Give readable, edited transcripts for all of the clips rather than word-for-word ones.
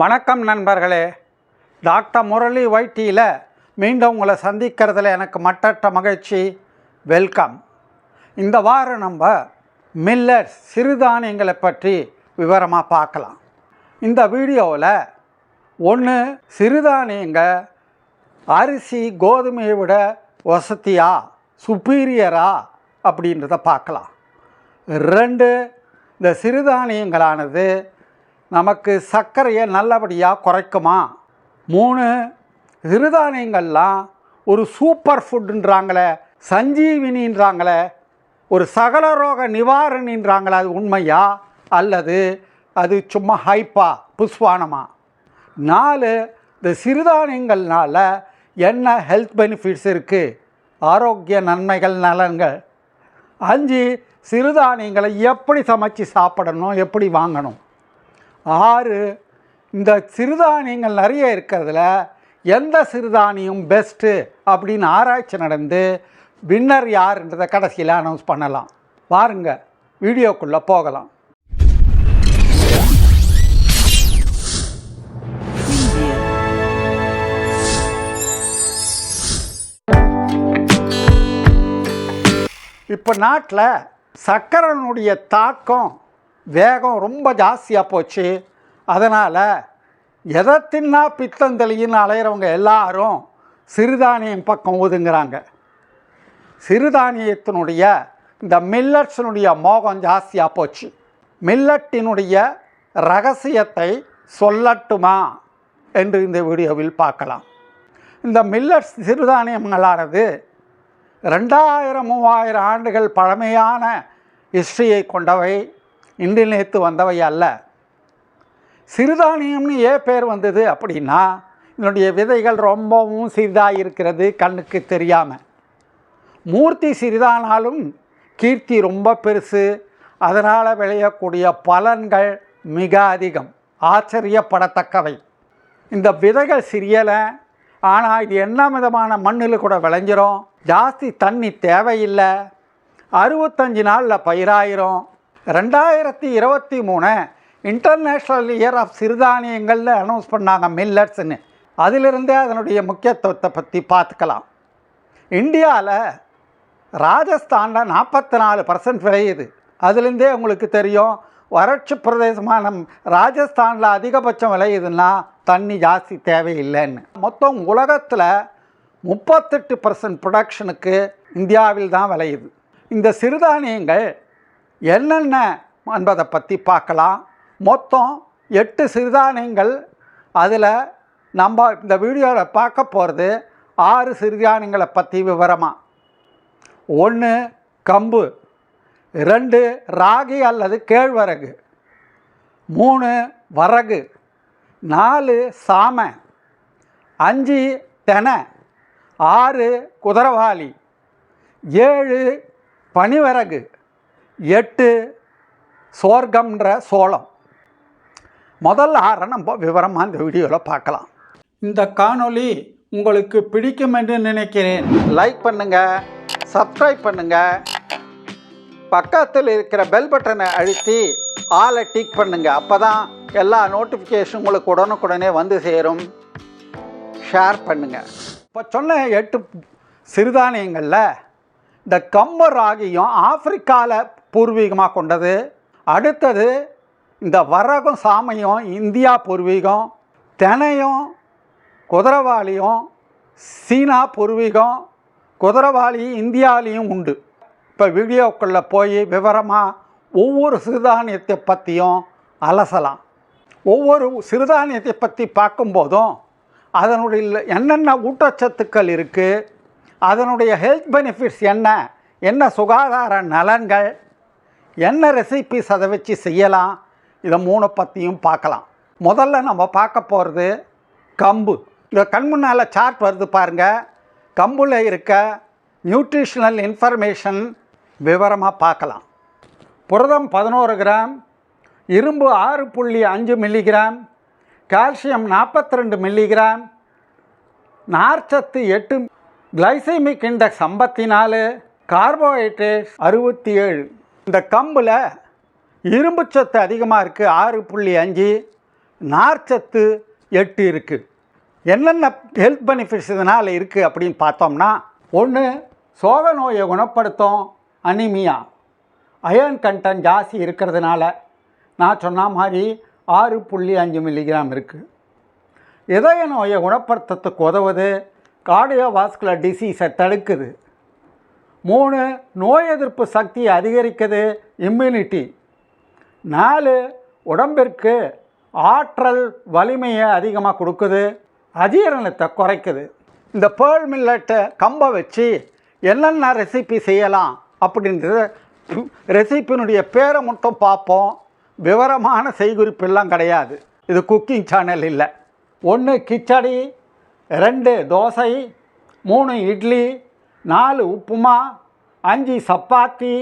வணக்கம் நண்பர்களே. டாக்டர் முரளி வைட்டியில் மீண்டும் உங்களை சந்திக்கிறதுல எனக்கு மட்டற்ற மகிழ்ச்சி. வெல்கம். இந்த வாரம் நம்ம மில்லட்ஸ் சிறுதானியங்களை பற்றி விவரமாக பார்க்கலாம். இந்த வீடியோவில் ஒன்று, சிறுதானியங்கள் அரிசி கோதுமையை விட வசதியா சுப்பீரியரா அப்படின்றத பார்க்கலாம். 2, இந்த சிறுதானியங்களானது நமக்கு சர்க்கரையை நல்லபடியாக குறைக்குமா. 3, சிறுதானியங்கள்லாம் ஒரு சூப்பர் ஃபுட்டுன்றாங்களே, சஞ்சீவினின்றாங்களே, ஒரு சகல ரோக நிவாரணின்றாங்களே, அது உண்மையா அல்லது அது சும்மா ஹைப்பா புஷ்வானமா. 4, இந்த சிறுதானியங்கள்னால என்ன ஹெல்த் பெனிஃபிட்ஸ் இருக்குது, ஆரோக்கிய நன்மைகள் நலன்கள். 5, சிறுதானியங்களை எப்படி சமைச்சு சாப்பிடணும், எப்படி வாங்கணும். 6, இந்த சிறுதானியங்கள் நிறைய இருக்கிறதுல எந்த சிறுதானியம் பெஸ்ட்டு அப்படின்னு ஆராய்ச்சி நடந்து வின்னர் யாருன்றதை கடைசியில் அனௌன்ஸ் பண்ணலாம். பாருங்க, வீடியோக்குள்ளே போகலாம். இப்போ நாட்டில் சர்க்கரையினுடைய தாக்கம் வேகம் ரொம்ப ஜாஸ்தியாக போச்சு. அதனால் எதை தின்னா பித்தந்தளின்னு அலையிறவங்க எல்லாரும் சிறுதானியம் பக்கம் ஒதுங்குறாங்க. சிறுதானியத்தினுடைய இந்த மில்லட்ஸினுடைய மோகம் ஜாஸ்தியாக போச்சு. மில்லட்டினுடைய ரகசியத்தை சொல்லட்டுமா என்று இந்த வீடியோவில் பார்க்கலாம். இந்த மில்லட்ஸ் சிறுதானியங்களானது 2000-3000 ஆண்டுகள் பழமையான ஹிஸ்ட்ரியை கொண்டவை, இன்று நேற்று வந்தவை அல்ல. சிறுதானியம்னு ஏன் பேர் வந்தது அப்படின்னா, இதனுடைய விதைகள் ரொம்பவும் சிறிதாக இருக்கிறது, கண்ணுக்கு தெரியாமல். மூர்த்தி சிறிதானாலும் கீர்த்தி ரொம்ப பெருசு. அதனால் விளையக்கூடிய பலன்கள் மிக அதிகம், ஆச்சரியப்படத்தக்கவை. இந்த விதைகள் சிறியலை, ஆனால் இது என்ன விதமான மண்ணில் கூட விளைஞ்சிரும். ஜாஸ்தி தண்ணி தேவையில்லை. 65 நாளில் பயிராயிரும். 2023 இன்டர்நேஷ்னல் இயர் ஆஃப் சிறுதானியங்களில் அனௌன்ஸ் பண்ணாங்க மில்லட்ஸ்ன்னு. அதிலிருந்தே அதனுடைய முக்கியத்துவத்தை பற்றி பார்த்துக்கலாம். இந்தியாவில் ராஜஸ்தானில் 44% விளையுது. அதுலேருந்தே உங்களுக்கு தெரியும், வறட்சி பிரதேசமான ராஜஸ்தானில் அதிகபட்சம் விளையுதுன்னா தண்ணி ஜாஸ்தி தேவையில்லைன்னு. மொத்தம் உலகத்தில் 38% ப்ரொடக்ஷனுக்கு இந்தியாவில் தான் விளையுது. இந்த சிறுதானியங்கள் என்னென்ன என்பதை பற்றி பார்க்கலாம். மொத்தம் 8 சிறுதானியங்கள். அதில் நம்ம இந்த வீடியோவில் பார்க்க போகிறது 6 சிறுதானியங்களை பற்றி விவரமாக. 1, கம்பு. 2, ராகி அல்லது கேழ்வரகு. 3, வரகு. 4, சாமை. 5, தெனை. 6, குதிரவாளி. 7, பனிவரகு. 8, சோர்க்கம்ன்ற சோளம். முதல்ல 6 நம்ம விவரமாக இந்த வீடியோவில் பார்க்கலாம். இந்த காணொளி உங்களுக்கு பிடிக்கும் என்று நினைக்கிறேன். லைக் பண்ணுங்கள், சப்ஸ்கிரைப் பண்ணுங்கள், பக்கத்தில் இருக்கிற பெல் பட்டனை அழுத்தி ஆலை டிக் பண்ணுங்கள். அப்போ தான் எல்லா நோட்டிஃபிகேஷன் உங்களுக்கு உடனுக்குடனே வந்து சேரும். ஷேர் பண்ணுங்கள். இப்போ சொன்ன 8 சிறுதானியங்களில் இந்த கம்பு ராகியும் ஆப்பிரிக்காவில் பூர்வீகமாக கொண்டது. அடுத்தது இந்த வரகும் சாமையும் இந்தியா பூர்வீகம். தெனையும் குதிரவாளியும் சீனா பூர்வீகம். குதிரவாளி இந்தியாவிலையும் உண்டு. இப்போ வீடியோக்குள்ளே போய் விவரமாக ஒவ்வொரு சிறுதானியத்தை பற்றியும் அலசலாம். ஒவ்வொரு சிறுதானியத்தை பற்றி பார்க்கும்போதும் அதனுடைய என்னென்ன ஊட்டச்சத்துக்கள் இருக்குது, அதனுடைய ஹெல்த் பெனிஃபிட்ஸ் என்ன சுகாதார நலன்கள், என்ன ரெசிபிஸ் அதை வச்சு செய்யலாம், இதை 3 பற்றியும் பார்க்கலாம். முதல்ல நம்ம பார்க்க போகிறது கம்பு. இந்த கண் முன்னால் சார்ட் வருது பாருங்கள். கம்பில் இருக்க நியூட்ரிஷனல் இன்ஃபர்மேஷன் விவரமாக பார்க்கலாம். புரதம் 11 கிராம், இரும்பு 6.5 மில்லிகிராம், கால்சியம் 42 மில்லிகிராம், நார்ச்சத்து 8, கிளைசமிக் இண்டெக்ஸ் 54, கார்போஹைட்ரேட்ஸ் 67. இந்த கம்பில் இரும்பு சத்து அதிகமாக இருக்குது 6.5, நார்ச்சத்து 8 இருக்குது. என்னென்ன ஹெல்த் பெனிஃபிட்ஸ் இதனால் இருக்குது அப்படின்னு பார்த்தோம்னா, ஒன்று, சோக நோயை குணப்படுத்தும். அனிமியா, அயர்ன் கண்டென்ட் ஜாஸ்தி இருக்கிறதுனால நான் சொன்ன மாதிரி 6.5 மில்லிகிராம் இருக்குது. இதய நோயை குணப்படுத்துறதுக்கு உதவுது. கார்டியோவாஸ்குலர் டிசீஸை தடுக்குது. 3, நோய் எதிர்ப்பு சக்தியை அதிகரிக்குது. இம்யூனிட்டி. 4, உடம்பிற்கு ஆற்றல் வலிமையை அதிகமாக கொடுக்குது. அஜீரணத்தை குறைக்குது. இந்த பேர்ல் மில்லட்டை கம்பை வச்சு என்னென்ன ரெசிபி செய்யலாம் அப்படின்றது ரெசிப்பினுடைய பேரை மட்டும் பார்ப்போம். விவரமான செய்குறிப்பெல்லாம் கிடையாது. இது குக்கிங் சேனல் இல்லை. 1 கிச்சடி, 2 தோசை, 3 இட்லி, 4 உப்புமா, 5 சப்பாத்தி,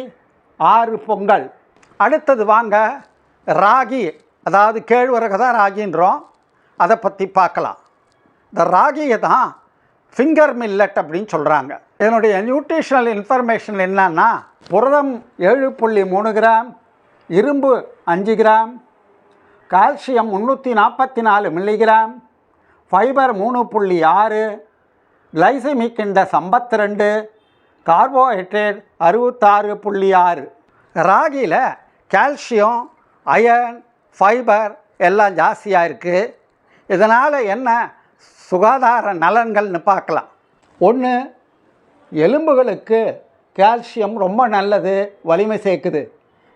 6 பொங்கல். அடுத்தது வாங்க, ராகி, அதாவது கேழ்வரகு தான் ராகின்றோம், அதை பற்றி பார்க்கலாம். இந்த ராகியை தான் ஃபிங்கர் மில்லட் அப்படின்னு சொல்கிறாங்க. இதனுடைய நியூட்ரிஷனல் இன்ஃபர்மேஷன் என்னன்னா, புரதம் 7.3 கிராம், இரும்பு 5 gram, calcium 344 milligram, fibre 3.6, glycemic index 52, carbohydrate 66.6. ராகியில் கால்சியம், அயர்ன், ஃபைபர் எல்லாம் ஜாஸ்தியாக இருக்குது. இதனால் என்ன சுகாதார நலன்கள்னு பார்க்கலாம். 1, எலும்புகளுக்கு கால்சியம் ரொம்ப நல்லது, வலிமை சேர்க்குது.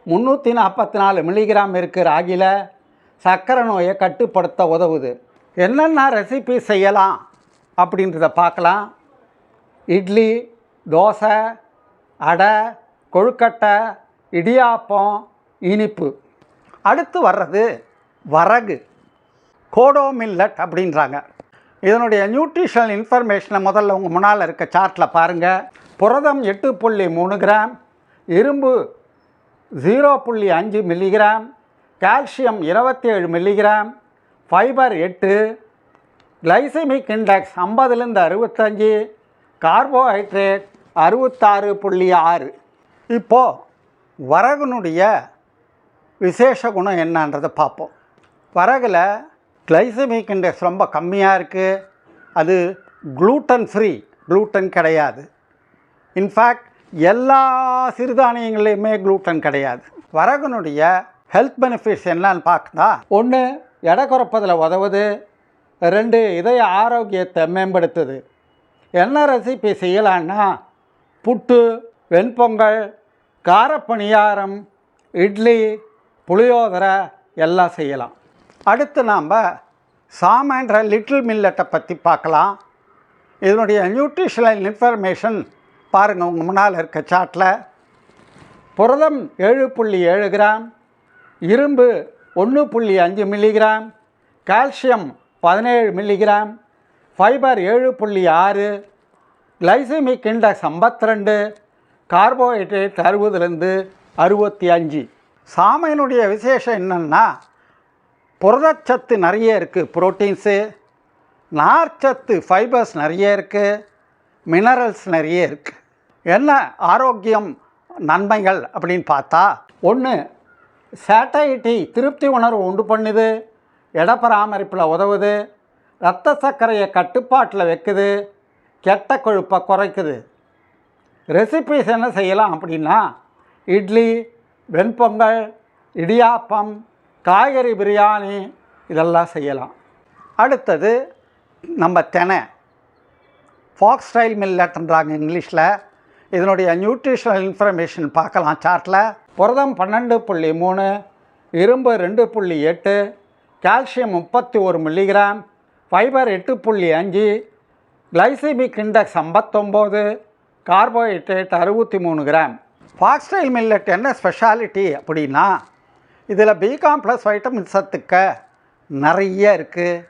344 மில்லிகிராம் இருக்குது ராகியில். சர்க்கரை நோயை கட்டுப்படுத்த உதவுது. என்னென்ன ரெசிபி செய்யலாம் அப்படின்றத பார்க்கலாம். இட்லி, தோசை, அடை, கொழுக்கட்டை, இடியாப்பம், இனிப்பு. அடுத்து வர்றது வரகு, கோடோ மில்லட் அப்படின்றாங்க. இதனுடைய நியூட்ரிஷனல் இன்ஃபர்மேஷனை முதல்ல உங்கள் முன்னால் இருக்க சார்ட்டில் பாருங்கள். புரதம் 8.3 கிராம், இரும்பு 0.5 milligram, calcium 27 milligram, fibre 8, glycemic index 50லேருந்து 65, கார்போஹைட்ரேட் 66.6. இப்போது வரகுனுடைய விசேஷ குணம் என்னன்றதை பார்ப்போம். வரகில் கிளைசமிக் இண்டெக்ஸ் ரொம்ப கம்மியாக இருக்குது. அது க்ளூட்டன் ஃப்ரீ, க்ளூட்டன் கிடையாது. இன்ஃபேக்ட் எல்லா சிறுதானியங்களையுமே க்ளூட்டன் கிடையாது. வரகுனுடைய ஹெல்த் பெனிஃபிட்ஸ் என்னன்னு பார்த்தா, 1, எடை குறைப்பதில் உதவுது. 2, இதய ஆரோக்கியத்தை மேம்படுத்துது. என்ன ரெசிபி செய்யலான்னா, புட்டு, வெண்பொங்கல், காரப்பணியாரம், இட்லி, புளியோதரை எல்லாம் செய்யலாம். அடுத்து நாம் சாமன்ற லிட்டில் மில்லட்டை பற்றி பார்க்கலாம். இதனுடைய நியூட்ரிஷனல் இன்ஃபர்மேஷன் பாருங்கள் உங்கள் முன்னால் இருக்க சார்ட்டில். புரதம் 7.7 கிராம், இரும்பு 1.5 milligram, calcium 17 milligram, fibre 7.6, glycemic index 52, carbohydrate 60லேருந்து 65. சாமையினுடைய விசேஷம் என்னென்னா, புரதச்சத்து நிறைய இருக்குது, புரோட்டீன்ஸு, நார்ச்சத்து ஃபைபர்ஸ் நிறைய இருக்குது, மினரல்ஸ் நிறைய இருக்குது. என்ன ஆரோக்கியம் நன்மைகள் அப்படின்னு பார்த்தா, 1, சேட்டைட்டி திருப்தி உணர்வு உண்டு பண்ணுது, எடை பராமரிப்பில் உதவுது, இரத்த சர்க்கரையை கட்டுப்பாட்டில் வைக்குது, கெட்ட கொழுப்பை குறைக்குது. ரெசிபிஸ் என்ன செய்யலாம் அப்படின்னா, இட்லி, வெண்பொங்கல், இடியாப்பம், காய்கறி பிரியாணி இதெல்லாம் செய்யலாம். அடுத்தது நம்ம தினை, ஃபாக்ஸ்டைல் மில்லட்ன்றாங்க இங்கிலீஷில். இதனுடைய நியூட்ரிஷனல் இன்ஃபர்மேஷன் பார்க்கலாம் சார்ட்டில். புரதம் 12.3, இரும்பு 2.8, calcium 31 milligram, fibre 8.5, glycemic index 59, carbohydrate 63 gram. Foxtail millet என்ன ஸ்பெஷாலிட்டி அப்படின்னா, இதில் பி காம்ப்ளெக்ஸ் வைட்டமின் சத்துக்க நிறைய இருக்குது.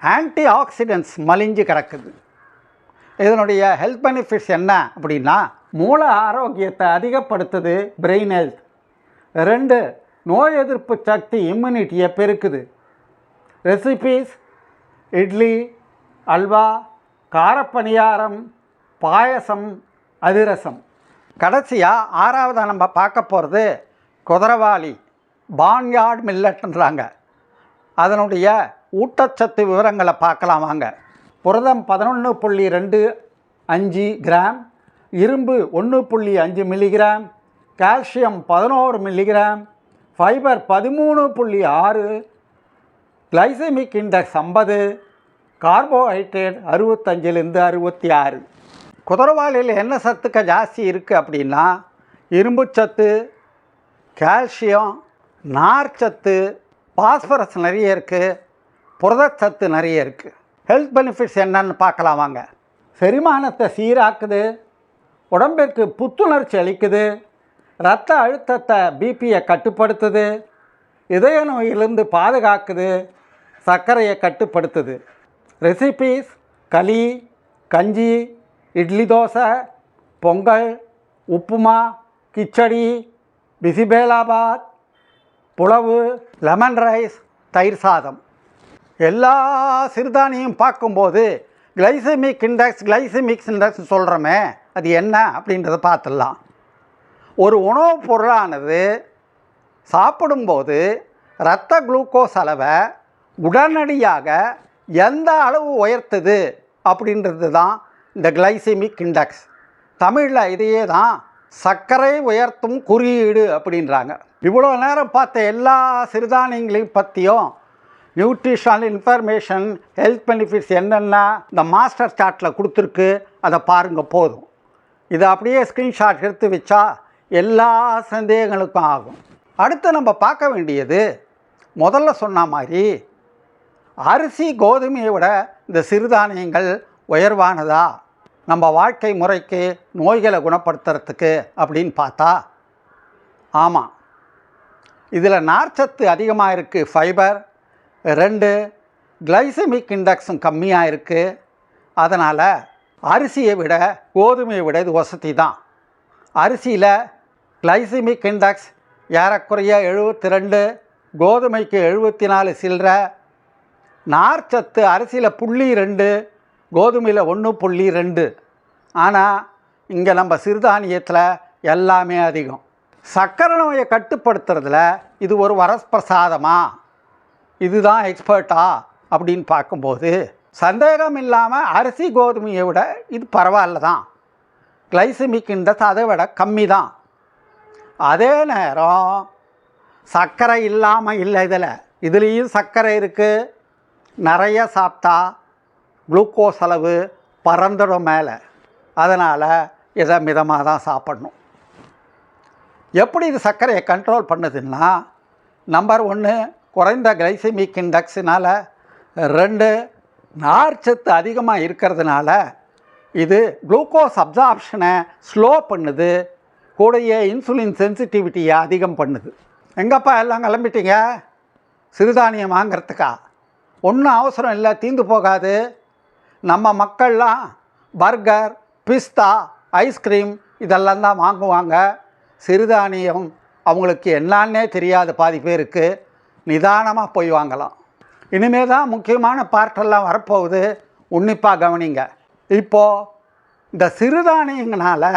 ஆன்டி ஆக்சிடென்ட்ஸ் மலிஞ்சு கிடக்குது. இதனுடைய ஹெல்த் பெனிஃபிட்ஸ் என்ன அப்படின்னா, மூளை ஆரோக்கியத்தை அதிகப்படுத்துது, பிரெயின் ஹெல்த். 2, நோய் எதிர்ப்பு சக்தி, இம்யூனிட்டியை பெருக்குது. ரெசிபீஸ் இட்லி, அல்வா, காரப்பணியாரம், பாயசம், அதிரசம். கடைசியாக 6வதாக நம்ம பார்க்க போகிறது குதிரவாளி, பான்யார்ட் மில்லட்ன்றாங்க. அதனுடைய ஊட்டச்சத்து விவரங்களை பார்க்கலாம் வாங்க. புரதம் 11.25 கிராம், இரும்பு 1.5 milligram, calcium 11 milligram, fibre 13.6, glycemic index 50, carbohydrate 65லேருந்து 66. குதிரவாளியில் என்ன சத்துக்கள் ஜாஸ்தி இருக்குது அப்படின்னா இரும்பு சத்து, கால்சியம், நார்ச்சத்து, பாஸ்பரஸ் நிறைய இருக்குது, புரதச்சத்து நிறைய இருக்குது. ஹெல்த் பெனிஃபிட்ஸ் என்னன்னு பார்க்கலாம் வாங்க. செரிமானத்தை சீராக்குது, உடம்பிற்கு புத்துணர்ச்சி அளிக்குது, இரத்த அழுத்தத்தை பிபியை கட்டுப்படுத்துது, இதய நோயிலிருந்து பாதுகாக்குது, சர்க்கரையை கட்டுப்படுத்துது. ரெசிபீஸ் களி, கஞ்சி, இட்லி தோசை, பொங்கல், உப்புமா, கிச்சடி, பிசிபேலாபாத், புலவு, லெமன் ரைஸ், தயிர் சாதம். எல்லா சிறுதானியம் பார்க்கும்போது கிளைசெமிக் இண்டெக்ஸ் சொல்கிறோமே, அது என்ன அப்படின்றத பார்த்துடலாம். ஒரு உணவுப் பொருளானது சாப்பிடும்போது இரத்த குளுக்கோஸ் அளவை உடனடியாக எந்த அளவு உயர்த்துது அப்படின்றது தான் இந்த கிளைசெமிக் இண்டெக்ஸ். தமிழில் இதையே தான் சர்க்கரை உயர்த்தும் குறியீடு அப்படின்றாங்க. இவ்வளோ நேரம் பார்த்த எல்லா சிறுதானியங்களையும் பற்றியும் நியூட்ரிஷனல் இன்ஃபர்மேஷன், ஹெல்த் பெனிஃபிட்ஸ் என்னென்ன இந்த மாஸ்டர் சார்ட்டில் கொடுத்துருக்கு, அதை பாருங்கள் போதும். இதை அப்படியே ஸ்க்ரீன்ஷாட் எடுத்து வச்சா எல்லா சந்தேகங்களுக்கும் ஆகும். அடுத்து நம்ம பார்க்க வேண்டியது, முதல்ல சொன்ன மாதிரி அரிசி கோதுமையை விட இந்த சிறுதானியங்கள் உயர்வானதா நம்ம வாழ்க்கை முறைக்கு, நோய்களை குணப்படுத்துறதுக்கு அப்படின்னு பார்த்தா ஆமாம். இதில் நார்ச்சத்து அதிகமாக இருக்குது, ஃபைபர் 2, கிளைசெமிக் இண்டெக்ஸும் கம்மியாக இருக்குது. அதனால் அரிசியை விட கோதுமையை விட இது வசதி தான். அரிசியில் கிளைசெமிக் இண்டெக்ஸ் ஏறக்குறைய 72, கோதுமைக்கு 74 சில்லற. நார்ச்சத்து அரிசியில் 0.2, கோதுமையில் 1.2. ஆனால் இங்கே நம்ம சிறுதானியத்தில் எல்லாமே அதிகம். சர்க்கரை நோயை கட்டுப்படுத்துறதுல இது ஒரு வரப்பிரசாதமா, இதுதான் எக்ஸ்பர்ட்டா அப்படின்னு பார்க்கும்போது சந்தேகம் இல்லாமல் அரிசி கோதுமையை விட இது பரவாயில்ல தான். கிளைசெமிக் இண்டெக்ஸ் அதை விட கம்மி தான். அதே நேரம் சர்க்கரை இல்லாமல் இல்லை, இதுலேயும் சர்க்கரை இருக்குது. நிறைய சாப்பிட்டா குளுக்கோஸ் அளவு பறந்துடும் மேலே. அதனால் இதை மிதமாக தான் சாப்பிடணும். எப்படி இது சர்க்கரையை கண்ட்ரோல் பண்ணுதுன்னா, நம்பர் 1 குறைந்த கிளைசெமிக் இண்டெக்ஸினால், 2 நார்ச்சத்து அதிகமாக இருக்கிறதுனால இது குளுக்கோஸ் அப்சார்ப்ஷனை ஸ்லோ பண்ணுது, கூடயே இன்சுலின் சென்சிட்டிவிட்டியை அதிகம் பண்ணுது. எங்கப்பா எல்லாம் கிளம்பிட்டீங்க சிறுதானியம் வாங்கிறதுக்கா? ஒன்றும் அவசரம் இல்லை, தீந்து போகாது. நம்ம மக்கள்லாம் பர்கர், பிஸ்தா, ஐஸ்கிரீம் இதெல்லாம் தான் வாங்குவாங்க. சிறுதானியம் அவங்களுக்கு என்னான்னே தெரியாது பாதி பேருக்கு. நிதானமாக போய் வாங்கலாம். இனிமே தான் முக்கியமான பார்ட்டெல்லாம் வரப்போகுது, உன்னிப்பாக கவனிங்க. இப்போது இந்த சிறுதானியங்களால்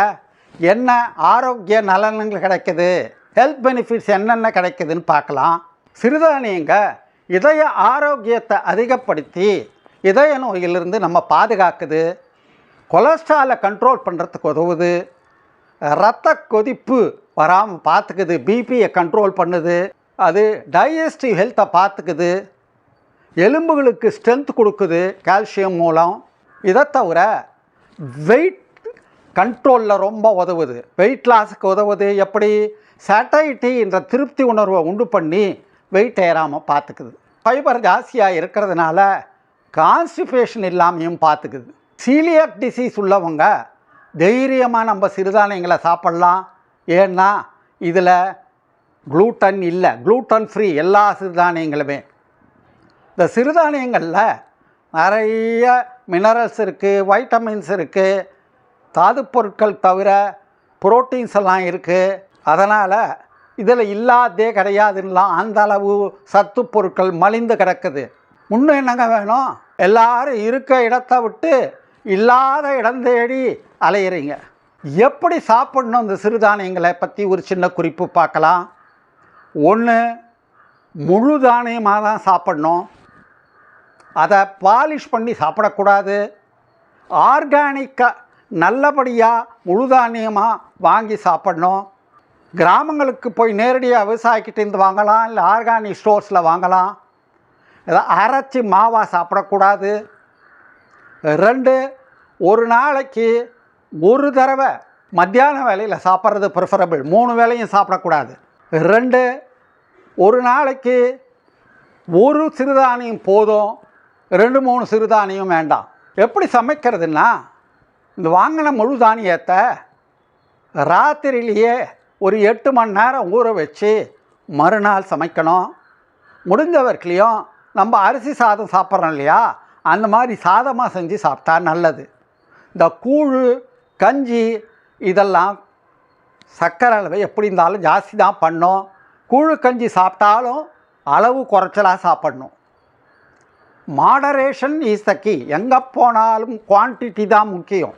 என்ன ஆரோக்கிய நலன்கள் கிடைக்குது, ஹெல்த் பெனிஃபிட்ஸ் என்னென்ன கிடைக்குதுன்னு பார்க்கலாம். சிறுதானியங்கள் இதய ஆரோக்கியத்தை அதிகப்படுத்தி இதய நோயிலிருந்து நம்ம பாதுகாக்குது, கொலஸ்ட்ராலை கண்ட்ரோல் பண்ணுறதுக்கு உதவுது, இரத்த கொதிப்பு வராமல் பார்த்துக்குது, பிபியை கண்ட்ரோல் பண்ணுது, அது டைஜஸ்டிவ் ஹெல்த்தை பார்த்துக்குது, எலும்புகளுக்கு ஸ்ட்ரென்த் கொடுக்குது கால்சியம் மூலம். இதை தவிர வெயிட் கண்ட்ரோலில் ரொம்ப உதவுது, வெயிட் லாஸுக்கு உதவுது. எப்படி? சேட்டைட்டி என்ற திருப்தி உணர்வை உண்டு பண்ணி வெயிட் ஏறாமல் பார்த்துக்குது. ஃபைபர் ஜாஸ்தியாக இருக்கிறதுனால கான்ஸ்டிபேஷன் இல்லாமையும் பார்த்துக்குது. சீலியாக் டிசீஸ் உள்ளவங்க தைரியமாக நம்ம சிறுதானியங்களை சாப்பிட்லாம். ஏன்னா இதில் க்ளூட்டன் இல்லை, க்ளூட்டன் ஃப்ரீ எல்லா சிறுதானியங்களுமே. இந்த சிறுதானியங்களில் நிறைய மினரல்ஸ் இருக்குது, வைட்டமின்ஸ் இருக்குது, தாது பொருட்கள் தவிர புரோட்டீன்ஸ் எல்லாம் இருக்குது. அதனால் இதில் இல்லாதே கிடையாதுலாம், அந்த அளவு சத்து பொருட்கள் மலிந்து கிடக்குது. முன்னும் என்னங்க வேணும்? எல்லாரும் இருக்க இடத்தை விட்டு இல்லாத இடம் தேடி அலையிறீங்க. எப்படி சாப்பிடணும் இந்த சிறுதானியங்களை பற்றி ஒரு சின்ன குறிப்பு பார்க்கலாம். 1, முழு தானியமாக தான் சாப்பிடணும். அதை பாலிஷ் பண்ணி சாப்பிடக்கூடாது. ஆர்கானிக்காக நல்லபடியாக முழு தானியமாக வாங்கி சாப்பிடணும். கிராமங்களுக்கு போய் நேரடியாக விவசாயிக்கிட்டேருந்து வாங்கலாம், இல்லை ஆர்கானிக் ஸ்டோர்ஸில் வாங்கலாம். இதை அரைச்சி மாவாக சாப்பிடக்கூடாது. 2, ஒரு நாளைக்கு ஒரு தடவை மத்தியான வேலையில் சாப்பிட்றது ப்ரிஃபரபிள். 3 வேளையும் சாப்பிடக்கூடாது. 2, ஒரு நாளைக்கு ஒரு சிறுதானியம் போதும், 2-3 சிறுதானியம் வேண்டாம். எப்படி சமைக்கிறதுன்னா, இந்த வாங்கின முழு தானியத்தை ராத்திரிலேயே ஒரு 8 மணி நேரம் ஊற வச்சு மறுநாள் சமைக்கணும். முடிஞ்ச வரைக்கும் நம்ம அரிசி சாதம் சாப்பிட்றோம் இல்லையா, அந்த மாதிரி சாதமாக செஞ்சு சாப்பிட்டா நல்லது. இந்த கூழ் கஞ்சி இதெல்லாம் சர்க்கரை அளவை எப்படி இருந்தாலும் ஜாஸ்தி தான் பண்ணோம். கூழ் கஞ்சி சாப்பிட்டாலும் அளவு குறைச்சலாக சாப்பிடணும். Moderation is the key. எங்கே போனாலும் குவான்டிட்டி தான் முக்கியம்.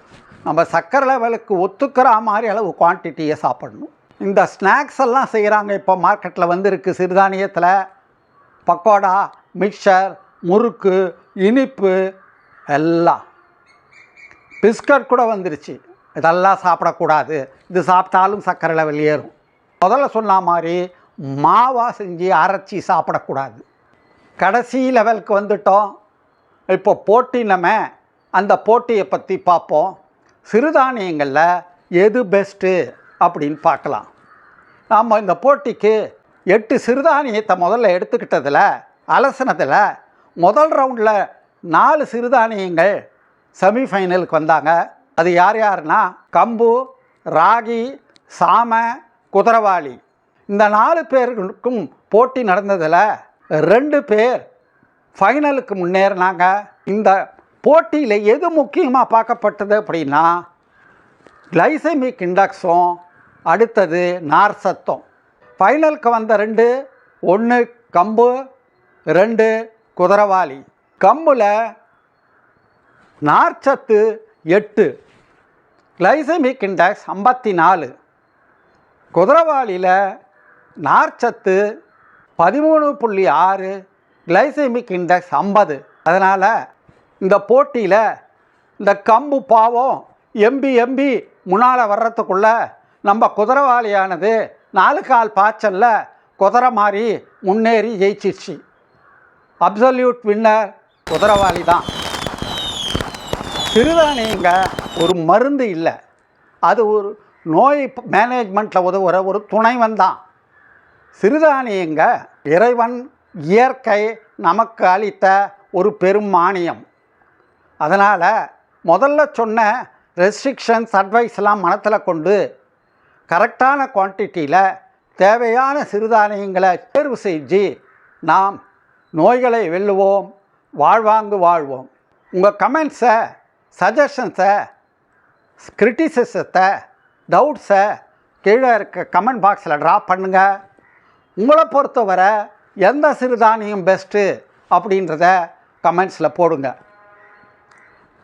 நம்ம சர்க்கரை லெவலுக்கு ஒத்துக்கிற மாதிரி அளவு குவான்டிட்டியை சாப்பிடணும். இந்த ஸ்நாக்ஸ் எல்லாம் செய்கிறாங்க இப்போ மார்க்கெட்டில் வந்துருக்கு. சிறுதானியத்தில் பக்கோடா, மிக்சர், முறுக்கு, இனிப்பு எல்லாம், பிஸ்கட் கூட வந்துருச்சு. இதெல்லாம் சாப்பிடக்கூடாது. இது சாப்பிட்டாலும் சர்க்கரை லெவல் ஏறும். முதல்ல சொன்ன மாதிரி மாவாக செஞ்சு அரைச்சி சாப்பிடக்கூடாது. கடைசி லெவலுக்கு வந்துட்டோம். இப்போ போட்டி நம்ம அந்த போட்டியை பற்றி பார்ப்போம். சிறுதானியங்களில் எது பெஸ்ட்டு அப்படின்னு பார்க்கலாம். நாம் இந்த போட்டிக்கு 8 சிறுதானியத்தை முதல்ல எடுத்துக்கிட்டதில் அலசனத்தில் முதல் ரவுண்டில் 4 சிறுதானியங்கள் செமிஃபைனலுக்கு வந்தாங்க. அது யார் யாருன்னா கம்பு, ராகி, சாம, குதிரவாளி. இந்த 4 பேருக்கும் போட்டி நடந்ததில் 2 பேர் ஃபைனலுக்கு முன்னேறினாங்க. இந்த போட்டியில் எது முக்கியமாக பார்க்கப்பட்டது அப்படின்னா கிளைசெமிக் இண்டெக்ஸும் அடுத்தது நார் சத்தும். ஃபைனலுக்கு வந்த 2, 1 கம்பு, 2 குதிரவாளி. கம்பில் நார்ச்சத்து 8, கிளைசெமிக் இண்டெக்ஸ் 54. குதிரவாளியில் நார்ச்சத்து 13.6, கிளைசெமிக் இண்டெக்ஸ் 50. அதனால் இந்த போட்டியில் இந்த கம்பு பாவம் எம்பி முன்னால் வர்றதுக்குள்ளே நம்ம குதிரவாளியானது 4 கால் பாய்ச்சலில் குதிரை மாதிரி முன்னேறி ஜெயிச்சிருச்சு. அப்சல்யூட் வின்னர் குதிரவாளி தான். சிறுதானியங்க ஒரு மருந்து இல்லை, அது ஒரு நோய் மேனேஜ்மெண்ட்டில் உதவுற ஒரு துணைவன் தான். சிறுதானியங்க இறைவன் இயற்கை நமக்கு அளித்த ஒரு பெரும் மானியம். அதனால் முதல்ல சொன்ன ரெஸ்ட்ரிக்ஷன்ஸ் அட்வைஸ்லாம் மனத்தில் கொண்டு கரெக்டான குவான்டிட்டியில் தேவையான சிறுதானியங்களை தேர்வு செஞ்சு நாம் நோய்களை வெல்லுவோம், வாழ்வாங்கு வாழ்வோம். உங்கள் கமெண்ட்ஸை, சஜஷன்ஸை, கிரிட்டிசிசத்தை, டவுட்ஸை கீழே இருக்க கமெண்ட் பாக்ஸில் ட்ராப் பண்ணுங்கள். உங்களை பொறுத்தவரை எந்த சிறுதானியம் பெஸ்ட்டு அப்படின்றத கமெண்ட்ஸில் போடுங்க.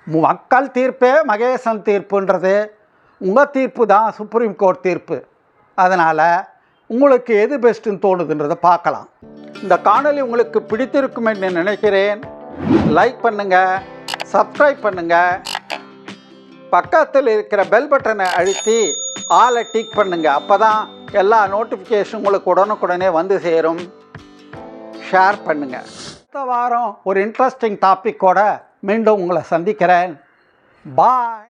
மக்கள் தீர்ப்பே மகேசன் தீர்ப்புன்றது உங்கள் தீர்ப்பு தான் சுப்ரீம் கோர்ட் தீர்ப்பு. அதனால் உங்களுக்கு எது பெஸ்ட்டுன்னு தோணுதுன்றதை பார்க்கலாம். இந்த காணொளி உங்களுக்கு பிடித்திருக்கும் என்று நினைக்கிறேன். லைக் பண்ணுங்கள், சப்ஸ்கிரைப் பண்ணுங்கள், பக்கத்தில் இருக்கிற பெல் பட்டனை அழுத்தி ஆலை டிக் பண்ணுங்கள். அப்போ தான் எல்லா நோட்டிஃபிகேஷன் உங்களுக்கு உடனுக்குடனே வந்து சேரும். ஷேர் பண்ணுங்கள். அடுத்த வாரம் ஒரு இன்ட்ரெஸ்டிங் டாப்பிக்கோடு மீண்டும் உங்களை சந்திக்கிறேன். பாய்.